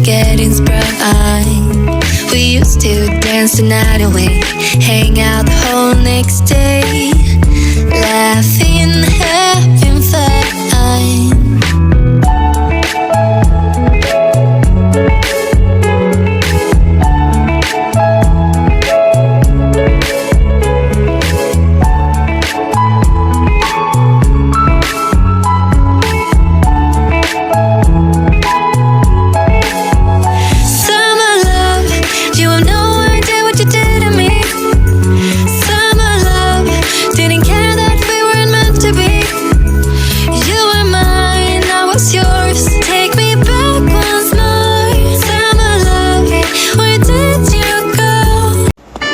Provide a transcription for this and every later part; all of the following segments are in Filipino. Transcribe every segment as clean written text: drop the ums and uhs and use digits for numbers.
Getting sprung. We used to dance the night away, hang out the whole next day, laughing, having fun.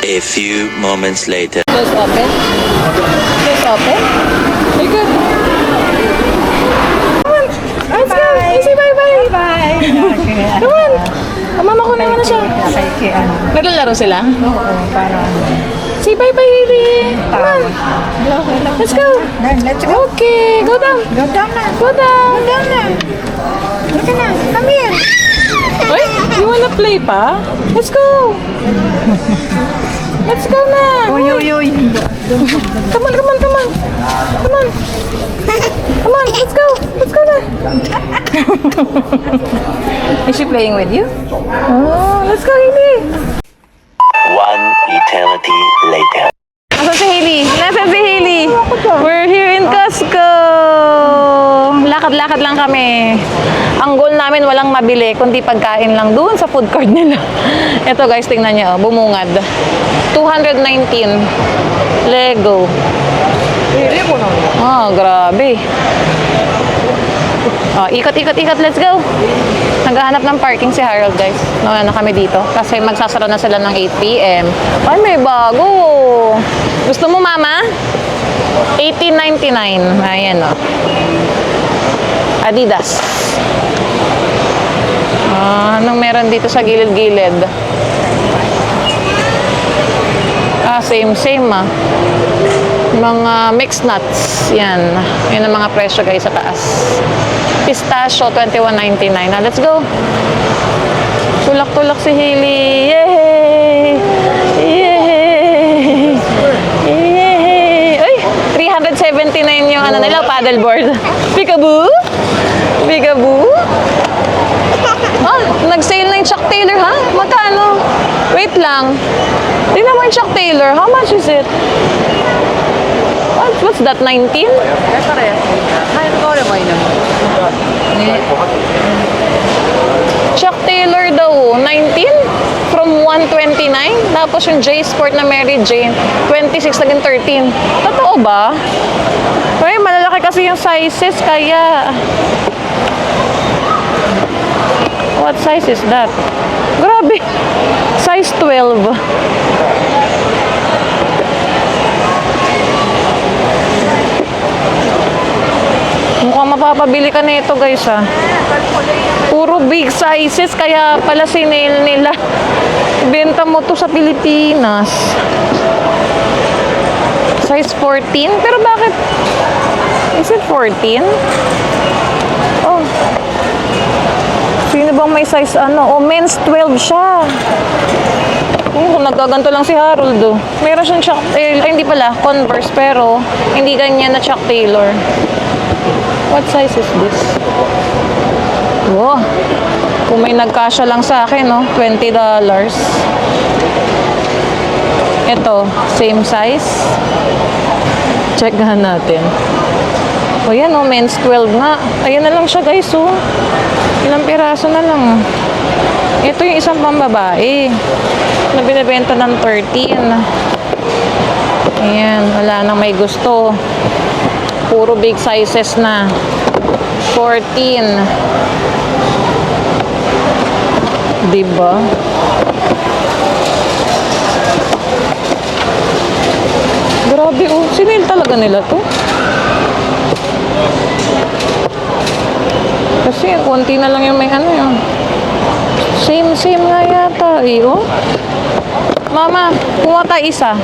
A few moments later. Close open. Close open. Very good. Come on. Let's go. Say bye-bye. Bye. Come on. Mama ko na siya. Naglalaro sila? Oo, para say bye-bye, Hailey. Come on. Let's go. Let's go. Okay. Go down. Go down na. Go down. Go down na. Look na. Come here. Wait, you wanna play pa? Let's go. Let's go na. Uy, uy, uy. Come on, come on, come on. Come on. Come on, let's go. Let's go na. Is she playing with you? Oh, let's go, Hailey. One eternity later. Asan si Hailey? Nasaan si Hailey? We're here in Costco. Lakad-lakad lang kami. Ang goal namin walang mabili, kundi pagkain lang doon sa food court nila. Ito guys, tingnan niyo, bumungad. 219 Lego. Lego na. Oh, grabe. Oh, ikot, let's go. Naghahanap ng parking si Harold, guys. Nawala na kami dito. Kasi magsasara na sila ng 8 p.m. Ay, may bago. Gusto mo, mama? $18.99. Ayan, oh. Adidas. Anong meron dito sa gilid-gilid? Same ah. Mga mixed nuts. Yan. Yan ang mga presyo guys sa taas. Pistachio, $21.99. Let's go. Tulak-tulak si Hailey. Yay! Yay! Yay! Uy! 379 yung ano nila, paddleboard. Peekaboo! Peekaboo! Oh, nag-sale na yung Chuck Taylor, ha? Magkano? Wait lang. Tingnan mo yung Chuck Taylor. How much is it? What's that, 19? Chuck Taylor daw, 19? From 129? Tapos yung J-Sport na Mary Jane, 26 naging 13. Totoo ba? Uy, malalaki kasi yung sizes, kaya... What size is that? Grabe! Size 12. Mukhang mapapabili ka na ito guys ah. Puro big sizes kaya pala sinail nila. Benta mo to sa Pilipinas. Size 14? Pero bakit? Is it 14? Oh. Sino bang may size ano? Oh, men's 12 siya. Oh, nagkaganto lang si Harold oh. Meron siyang Chuck Taylor. Hindi pala, Converse. Pero, hindi ganyan na Chuck Taylor. What size is this? Oh. Kung may nagkasya lang sa akin, no? $20. Ito, same size. Checkhan natin. O yan, oh, men's 12 nga. Ayan na lang siya, guys, oh. Ilang piraso na lang. Ito yung isang pambabae na binibenta ng 13. Ayan, wala nang may gusto. Puro big sizes na. 14. Diba? Grabe oh, sinil talaga nila to. Kasi konti na lang yung may ano yun. Same nga yata eh oh. Mama, kumuha tayo isa.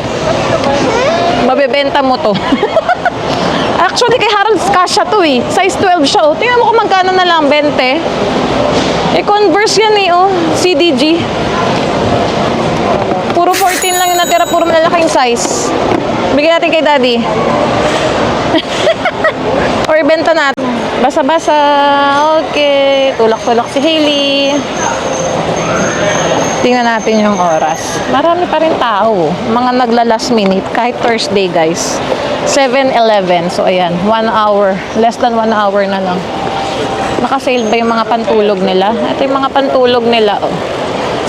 Mabebenta mo to. Actually, kay Harold's kasha to eh. Size 12 siya oh. Tingnan mo kung magkano na lang, 20. Eh, Converse yan eh oh. CDG. Puro 14 lang yung natira, puro malalaking size. Bigyan natin kay Daddy. Or benta natin. Basa-basa. Okay. Tulak-tulak si Hailey. Tingnan natin yung oras. Marami pa rin tao. Mga nagla-last minute. Kahit Thursday, guys. 7-11. So, ayan. 1 hour. Less than 1 hour na lang. Naka-sale ba yung mga pantulog nila? Ito yung mga pantulog nila, oh.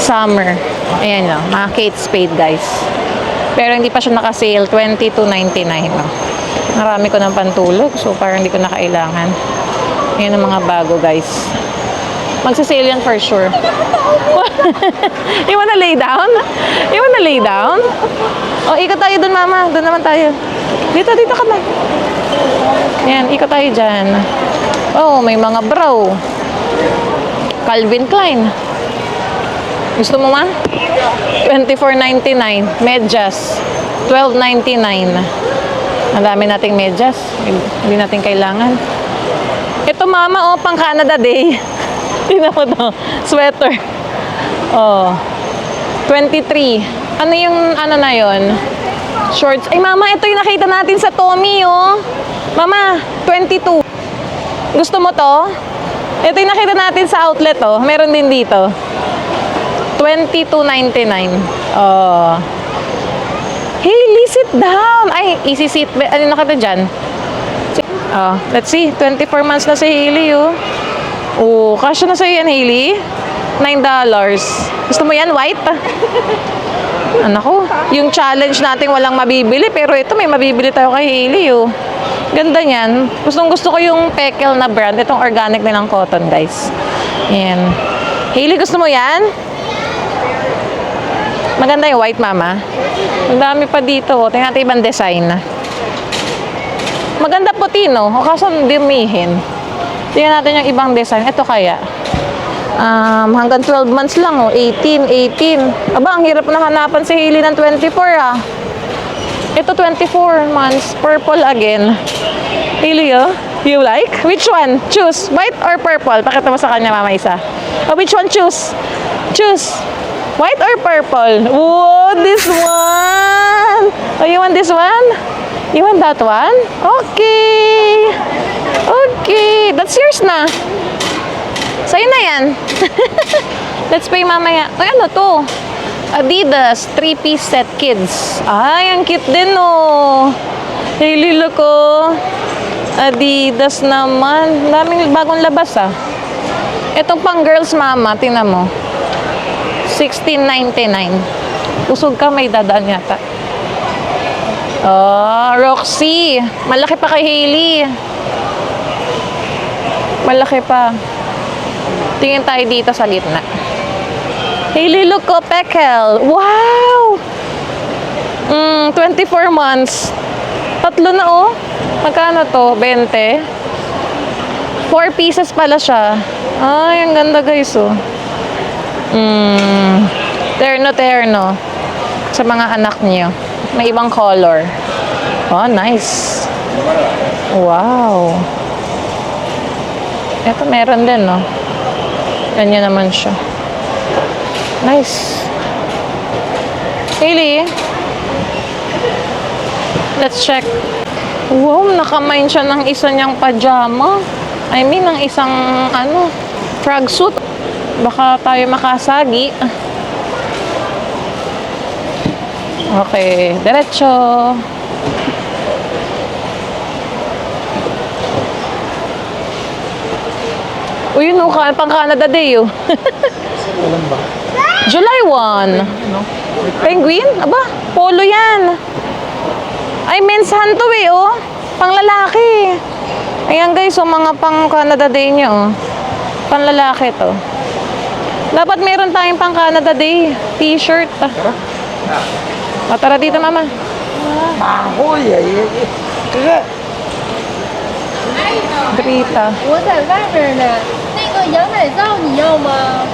Summer. Ayan lang. Mga Kate Spade, guys. Pero hindi pa siya naka-sale. 22.99. Oh. Marami ko ng pantulog. So, parang hindi ko na kailangan. Ayan ang mga bago, guys. Magsasale yan for sure. You wanna lay down? You wanna lay down? O, ikot tayo dun, mama. Dun naman tayo. Dito ka na. Yan, ikot tayo dyan. Oh, may mga bra. Calvin Klein. Gusto mo, ma? $24.99. Medyas. $12.99. Ang dami nating medyas. Hindi natin kailangan. Ito, mama, oh, pang Canada Day. Tingnan mo to. Sweater. Oh. 23. Ano yung, ano na yon? Shorts. Ay, mama, ito yung nakita natin sa Tommy, oh. Mama, 22. Gusto mo to? Ito yung nakita natin sa outlet, oh. Meron din dito. $22.99. Oh. Hailey, sit down. Ay, easy seat. Ano nakita dyan? Oh, let's see. 24 months na si Hailey, oh. Oh, kasya na sa'yo yan, Hailey. $9. Gusto mo yan, white? Anak ko, yung challenge natin walang mabibili, pero ito may mabibili tayo kay Hailey, oh. Ganda niyan. Gusto ko yung Pekel na brand. Itong organic nilang cotton, guys. Yan. Hailey, gusto mo yan? Maganda yung white, mama. Ang dami pa dito, oh. Tingnan natin ibang design. Maganda puti, no? O kaso dimihin. Tingnan natin yung ibang design. Ito kaya. Hanggang 12 months lang, oh. 18. Aba, ang hirap na hanapan si Hailey ng 24, ah. Ito, 24 months. Purple again. Hailey, oh. You like? Which one? Choose. White or purple? Pakita mo sa kanya, mama, isa. Oh, which one choose? Choose. White or purple? Whoa, this one. Oh, you want this one? You want that one? Okay. Okay. That's yours na. Sa'yo na yan. Let's pay mamaya. Ay, ano to? Adidas 3-piece set kids. Ay, ang cute din, oh. Hailey, look, oh. Adidas naman. Daming bagong labas, ah. Itong pang girls, mama. Tingnan mo. $16.99. Usog ka, may dadaan yata. Oh, Roxy. Malaki pa kay Hailey. Malaki pa. Tingin tayo dito sa gitna. Hailey, look ko, Pekel. Wow! 24 months. Tatlo na, oh. Magkano to? 20? 4 pieces pala siya. Ay, ang ganda, guys, oh. Terno. Sa mga anak niyo. May ibang color. Oh, nice. Wow. Ito meron din, no? Ganyan naman siya. Nice. Hailey. Let's check. Wow, nakamain siya ng isa niyang pajama. I mean, ng isang, frog suit. Baka tayo makasagi. Okay, diretso. Uy, yun, pang Canada Day, oh. Alam ba? July 1. Penguin? Aba, polo yan. Ay, men's hand to eh, oh. Pang lalaki. Ayan guys, so mga pang Canada Day niya, oh. Pang lalaki to. Dapat meron tayong pang Canada Day t-shirt. Tara dito, mama. Ahoy, ay. Drita. 我在外面呢，那个羊奶皂你要吗？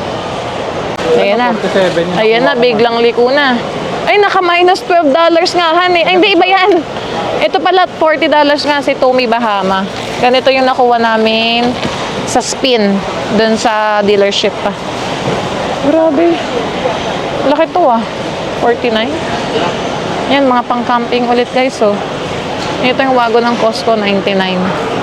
Ayan na. 47 yun. Ayan na, biglang liko na. Ay, naka-minus $12 nga, han eh. Ay, hindi, iba yan. Ito pala, $40 nga si Tommy Bahama. Ganito yung nakuha namin sa spin dun sa dealership pa. Grabe. Laki to ah. 49. Yan, mga pang-camping ulit guys, oh. Ito yung wago ng Costco, 99.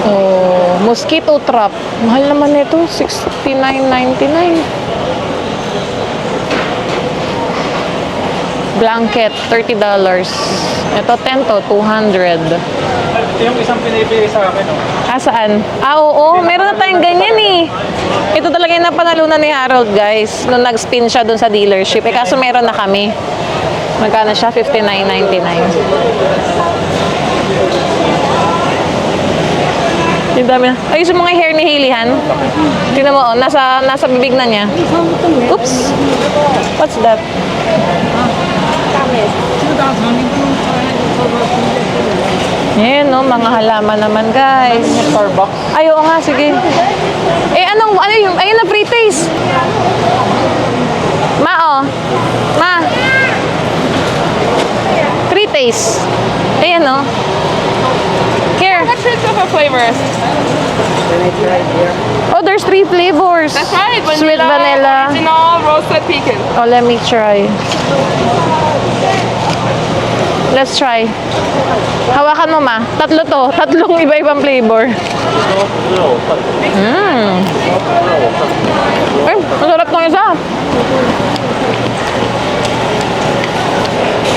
Oh, mosquito trap. Mahal naman nito, $69.99. Blanket, $30. Ito, 10 to, 200. Ito yung isang pinibigay sa akin, oh. Saan? Oo, meron na tayong ganyan eh. Ito talaga yung napanalunan ni Harold, guys. Nung nag-spin siya dun sa dealership. Eh, kaso meron na kami. Magkano siya? $59.99. Yung dami na. Ayos yung mga hair ni Hailey, Han. Tingnan mo, oh, nasa bibig na niya. Oops. What's that? Yan, no, mga halaman naman, guys. Starbucks. Ay, oo nga, sige. Eh, ano yung, ayun na, free taste. Ma, oh. Ma. Free taste. Ayan, oh. Here. What's your different flavors? Oh, there's 3 flavors. That's right. Vanilla, Sweet vanilla. original, roasted pecan. Oh, let me try. Let's try. Hawakan mo, ma. Tatlo to. Tatlong iba-ibang flavor. Ay, masarap tong isa.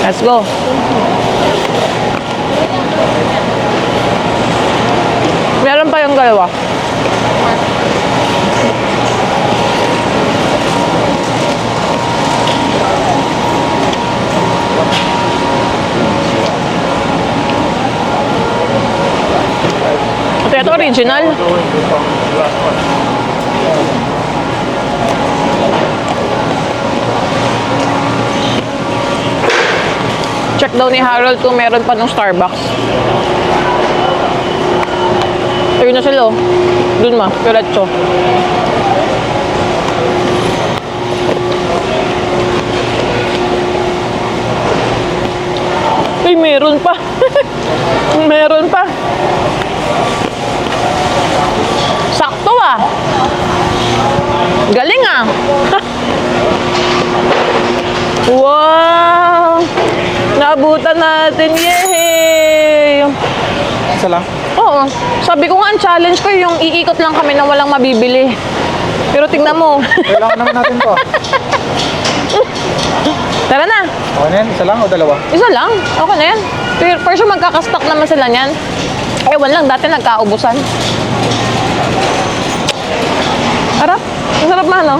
Let's go. Meron pa yung dalawa. Ito original. Check daw ni Harold kung meron pa ng Starbucks. Ayun na sila, oh. Dun ma, diretso. Ay, meron pa. Meron pa. Sakto ah. Galing ah. Wow! Naabutan natin. Yay! Isa lang. Oo. Sabi ko nga, ang challenge ko yung iikot lang kami na walang mabibili. Pero tingnan mo. Kailangan naman natin to. Tara na. Okay na yan? Isa lang o dalawa? Isa lang. Okay na yan. Pero for sure magkakastock naman sila niyan. Ewan lang, dati nagkaubusan. Harap. Ang sarap man, no?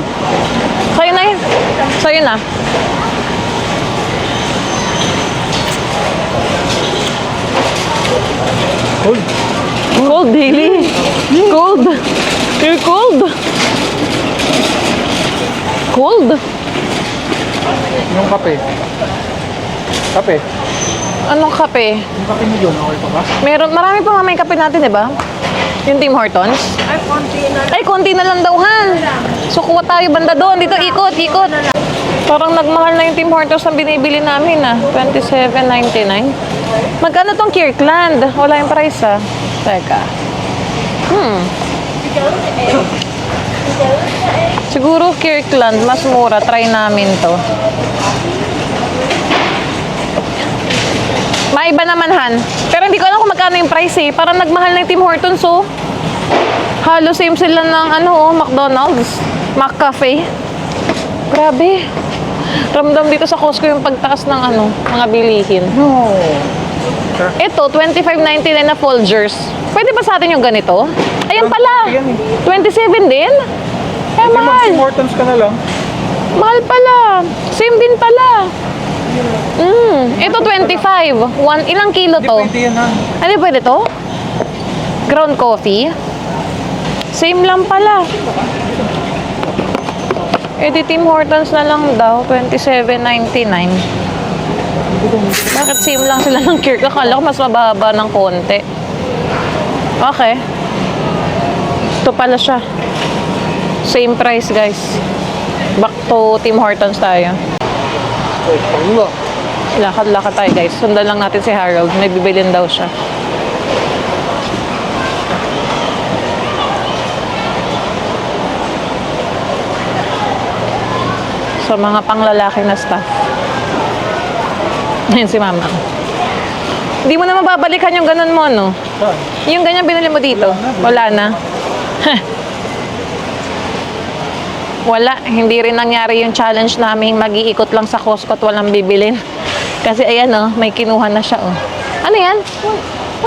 Sa'yo na yun. Sa'yo na. Cool. Cold, Daily. Cold. You're cold. Cold. Yung kape. Kape. Anong kape? Yung kape mo yun, okay pa ba? Meron, marami pa mamay kape natin, di ba? Yung Tim Hortons? Ay, konti na lang daw, Han. So, kuha tayo banda doon. Dito, ikot, ikot. Parang nagmahal na yung Tim Hortons na binibili namin, ah. $27.99. Magkano tong Kirkland? Wala yung price, ah. Teka. Siguro Kirkland, mas mura. Try namin to. Maiba naman, Han. Pero hindi ko alam kung magkano yung price, eh. Parang nagmahal na yung Tim Hortons, oh. Halos same sila ng, McDonald's. McCafe. Grabe. Ramdam dito sa Costco yung pagtaas ng, mga bilihin. No. Ito, $25.99 na Folgers. Pwede ba sa atin yung ganito? Ayan pala. Yan eh. 27 din? Kaya mahal. Tim Hortons ka na lang. Mahal pala. Same din pala. Ito 25. Ilang kilo Hindi to? pwede yan ha. Ano pwede to? Ground coffee? Same lang pala. Eh di Tim Hortons na lang daw. 27.99. Bakit same lang sila ng Kirk? Akala ko mas mababa ng konti. Okay. Ito pala siya. Same price, guys. Back to Tim Hortons tayo. Lakad-lakad tayo, guys. Sundan lang natin si Harold. May bibilin daw siya. So, mga panglalaki na stuff. Ayan si Mama. Hindi mo na mababalikan yung ganun mo, no? Saan? Yung ganyan binili mo dito. Wala na. Wala. Hindi rin nangyari yung challenge namin mag-iikot lang sa Costco at walang bibilin. Kasi ayan, oh, may kinuha na siya, oh. Ano yan?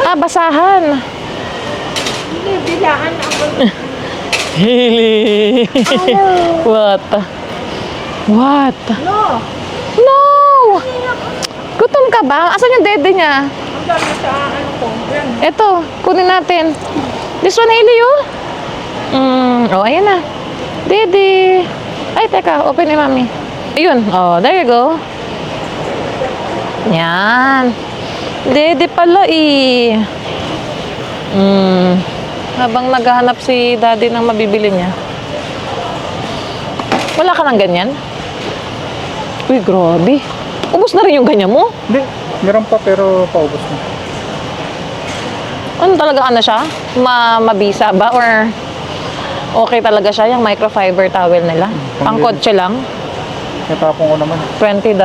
Ah, basahan. Hili. What? What? No. No! Gutom ka ba? Asan yung dede niya? Ito, kunin natin. This one, Hailey, oh. Oh, ayan na. Dede. Ay, teka. Open ni Mami. Ayun. Oh, there you go. Yan. Dede pala, eh. Habang naghahanap si Daddy ng mabibili niya. Wala ka ng ganyan? Uy, grabe. Ubus na rin yung ganyan mo? Hindi. Meron pa pero paubos na. Ano talaga ano siya? Mabisa ba? Or okay talaga siya? Yung microfiber towel nila? Pangkotse lang? Natapon ko naman. $20.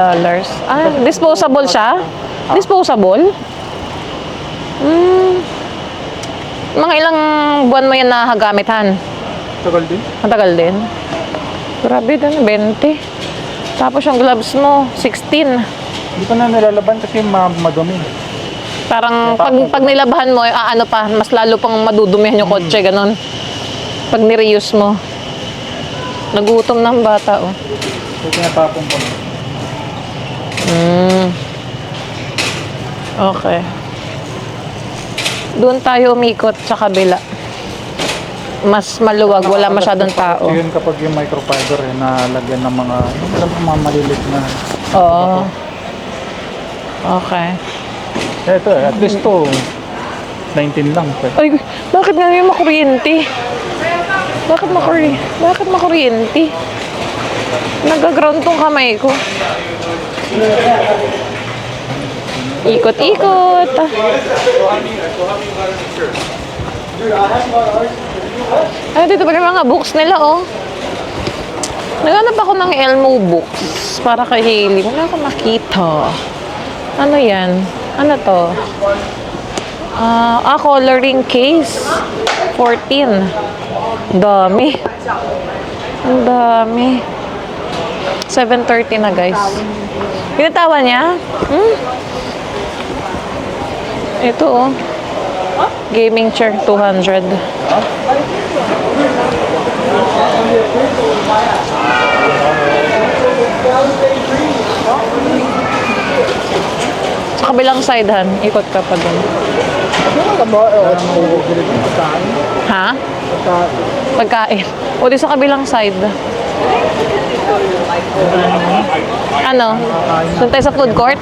Ah, disposable siya? Disposable? Mga ilang buwan mo yan nakagamit, Han? Tagal din. Matagal din? Grabe din, 20. Tapos yung gloves mo, 16. Hindi ko na nilalaban kasi madumi. Parang pag nilabahan mo, ano pa, mas lalo pang madudumihan yung kotse, ganon. Pag nireuse mo. Nagutom ng bata, oh. So, tinatapon ko na. Okay. Doon tayo umikot sa kabila. Mas maluwag, wala masyadong tao. So, yun kapag yung microfiber nalagyan ng mga malilit na. Oo. Okay. Ito at least to 19 lang. Ay, bakit nga yung makuryente? Bakit makuryente? Nagaground tong kamay ko. Ikot-ikot. Ay, dito pa yung mga books nila, oh. Naghanap ako ng Elmo books para kay Hailey. Wala akong makita. Ano yan? Ano to? Coloring case. 14. Dami. Ang dami. 7:30 na, guys. Pinatawa niya? Ito, oh. Gaming chair, 200. Sa kabilang side, Han. Ikot ka pa dun. Ha? Pagkain. O, di sa kabilang side. Ano? Doon tayo sa food court?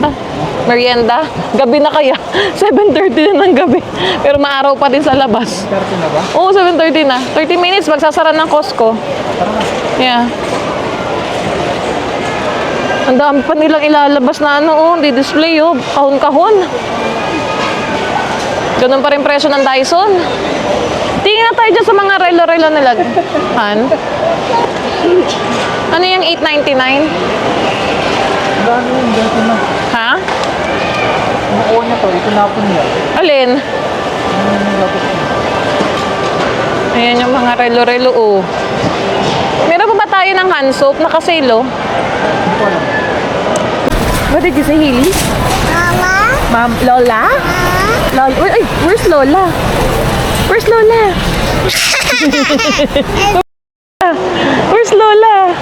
Merienda? Gabi na kaya? 7:30 na ng gabi. Pero maaraw pa din sa labas. 30 na ba? Oo, 7:30 na. 30 minutes, magsasara ng Costco. Yeah. Ang dami pa nilang ilalabas na ano, oh, di-display, oh. Kahon-kahon. Ganun pa rin presyo ng Dyson. Tingnan na tayo dyan sa mga relo-relo nila. Han? Ano yung 8.99? Dami yun, dati na. Ha? Nakuha niya to, itinapon niya. Alin? Ayan yung mga relo-relo, oh. Meron pa ba tayo ng hand soap? Naka-sale, oh. What did you say, Hailey? Mama? Lola? Lola? Uy, ay, where's Lola? Where's Lola? Where's Lola?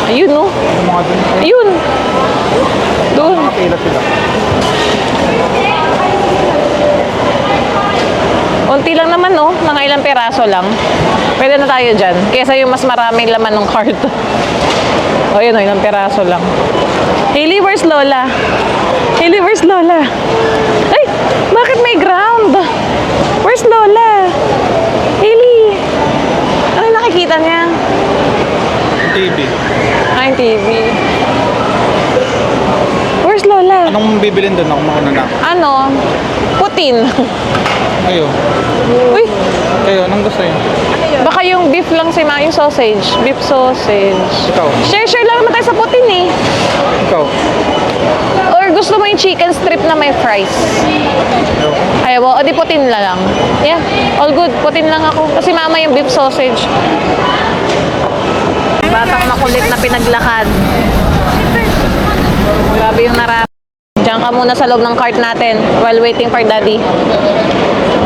Ayun, no? Yung mga dun, Ayun. Doon. pila sila. Unti lang naman, no? Mga ilang peraso lang. Pwede na tayo dyan. Kesa yung mas maraming laman ng cart. O, yun, ilang peraso lang. Hailey, where's Lola? Hailey, where's Lola? Ay! Bakit may ground? Where's Lola? Hailey! Ano yung nakikita niya? TV. Ay, TV. Where's Lola? Anong bibilin doon? Ako makuna na. Ano? Putin. Kayo. Uy! Kayo, anong gusto niyo? Baka yung beef lang si Ma, yung sausage. Beef sausage. Ikaw. Share lang naman tayo sa putin eh. Ikaw. Or gusto mo yung chicken strip na may fries? Ayaw mo? O di putin na lang. Yeah, all good. Putin lang ako. Kasi mama yung beef sausage. Batang makulit na pinaglakad. Grabe yung narap. Diyan ka muna sa loob ng cart natin while waiting for daddy.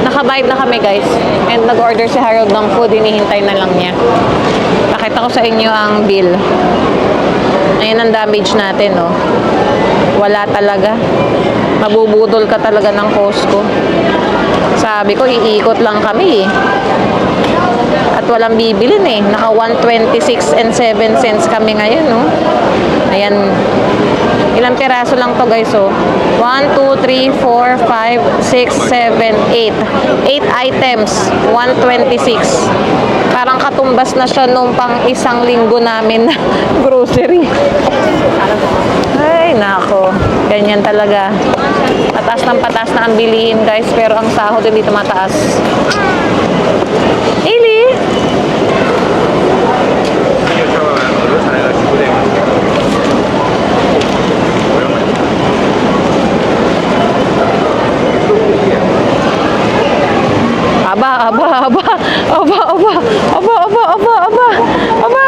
Nakabayad na kami guys. And nag-order si Harold ng food. Hinihintay na lang niya. Pakita ko sa inyo ang bill. Ayan ang damage natin, oh. Wala talaga. Mabubudol ka talaga ng Costco. Sabi ko, iikot lang kami, eh. At walang bibilin, eh. Naka 126 and 7 cents kami ngayon, oh. Ayan. Ilang piraso lang to guys, oh. 1, 2, 3, 4, 5, 6, 7, 8. 8 items. 126. Parang katumbas na siya nung pang isang linggo namin na grocery. Ay, nako. Ganyan talaga. Pataas ng pataas na ang bilihin, guys. Pero ang sahod hindi tumataas. Ili! Aba, aba, aba, aba, aba, aba, aba, aba, aba, aba,